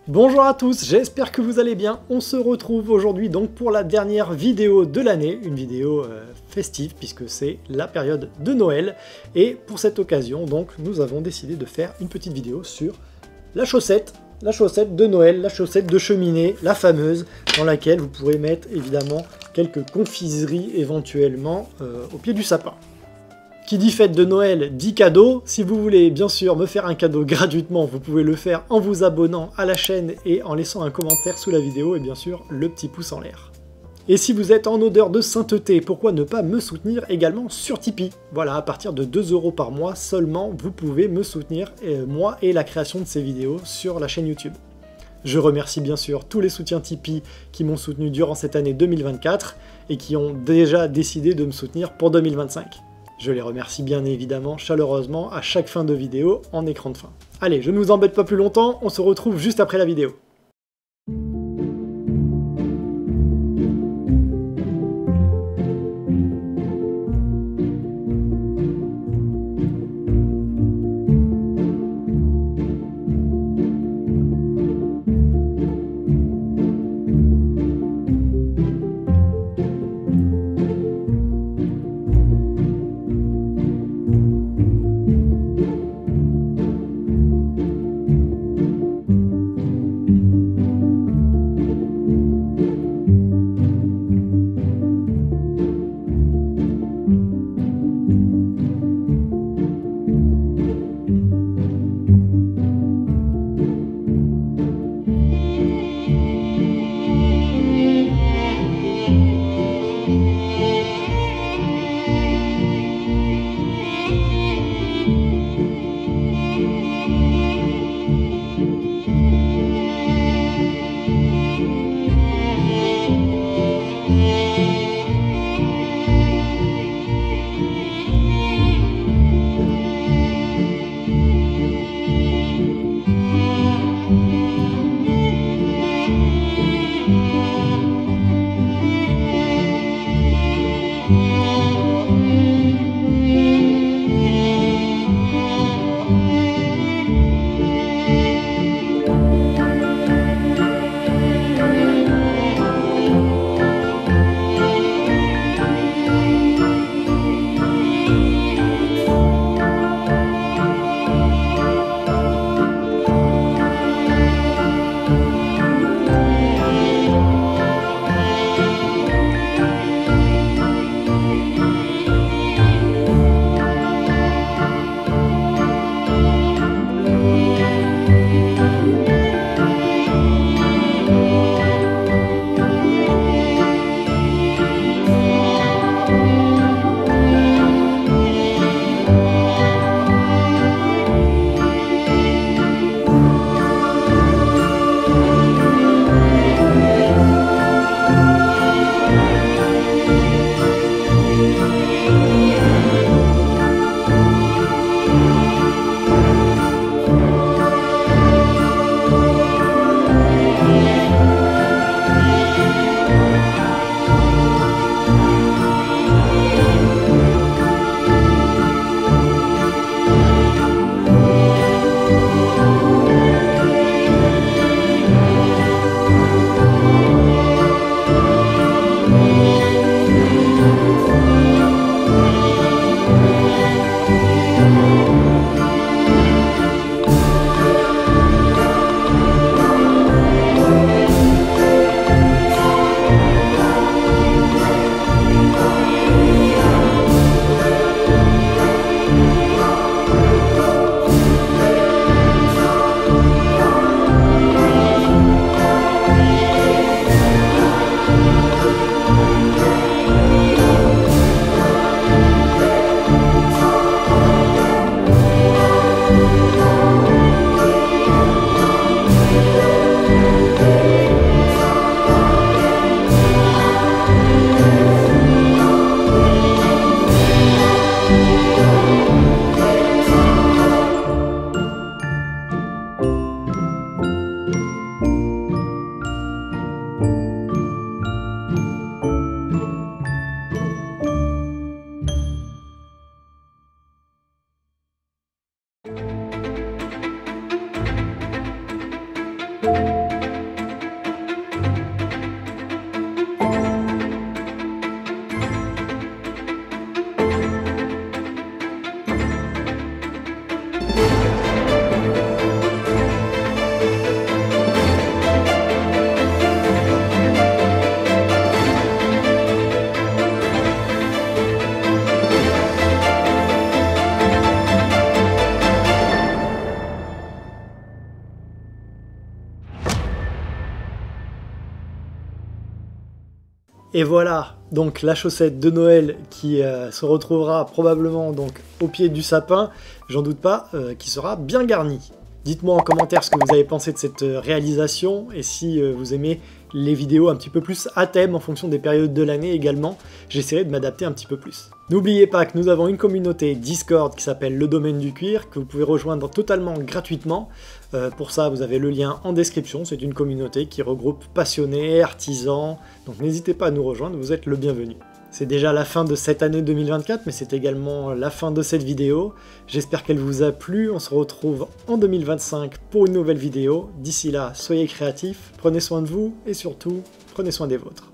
Bonjour à tous, j'espère que vous allez bien. On se retrouve aujourd'hui donc pour la dernière vidéo de l'année, une vidéo festive puisque c'est la période de Noël. Et pour cette occasion, donc, nous avons décidé de faire une petite vidéo sur la chaussette de Noël, la chaussette de cheminée, la fameuse, dans laquelle vous pourrez mettre évidemment quelques confiseries éventuellement au pied du sapin. Qui dit fête de Noël dit cadeau. Si vous voulez bien sûr me faire un cadeau gratuitement, vous pouvez le faire en vous abonnant à la chaîne et en laissant un commentaire sous la vidéo et bien sûr le petit pouce en l'air. Et si vous êtes en odeur de sainteté, pourquoi ne pas me soutenir également sur Tipeee? Voilà, à partir de 2 € par mois seulement, vous pouvez me soutenir, moi et la création de ces vidéos sur la chaîne YouTube. Je remercie bien sûr tous les soutiens Tipeee qui m'ont soutenu durant cette année 2024 et qui ont déjà décidé de me soutenir pour 2025. Je les remercie bien évidemment chaleureusement à chaque fin de vidéo en écran de fin. Allez, je ne vous embête pas plus longtemps, on se retrouve juste après la vidéo. Et voilà, donc la chaussette de Noël qui se retrouvera probablement donc au pied du sapin, j'en doute pas, qui sera bien garnie. Dites-moi en commentaire ce que vous avez pensé de cette réalisation, et si vous aimez les vidéos un petit peu plus à thème en fonction des périodes de l'année également, j'essaierai de m'adapter un petit peu plus. N'oubliez pas que nous avons une communauté Discord qui s'appelle Le Domaine du Cuir, que vous pouvez rejoindre totalement gratuitement. Pour ça, vous avez le lien en description, c'est une communauté qui regroupe passionnés, artisans, donc n'hésitez pas à nous rejoindre, vous êtes le bienvenu. C'est déjà la fin de cette année 2024, mais c'est également la fin de cette vidéo. J'espère qu'elle vous a plu, on se retrouve en 2025 pour une nouvelle vidéo. D'ici là, soyez créatifs, prenez soin de vous et surtout, prenez soin des vôtres.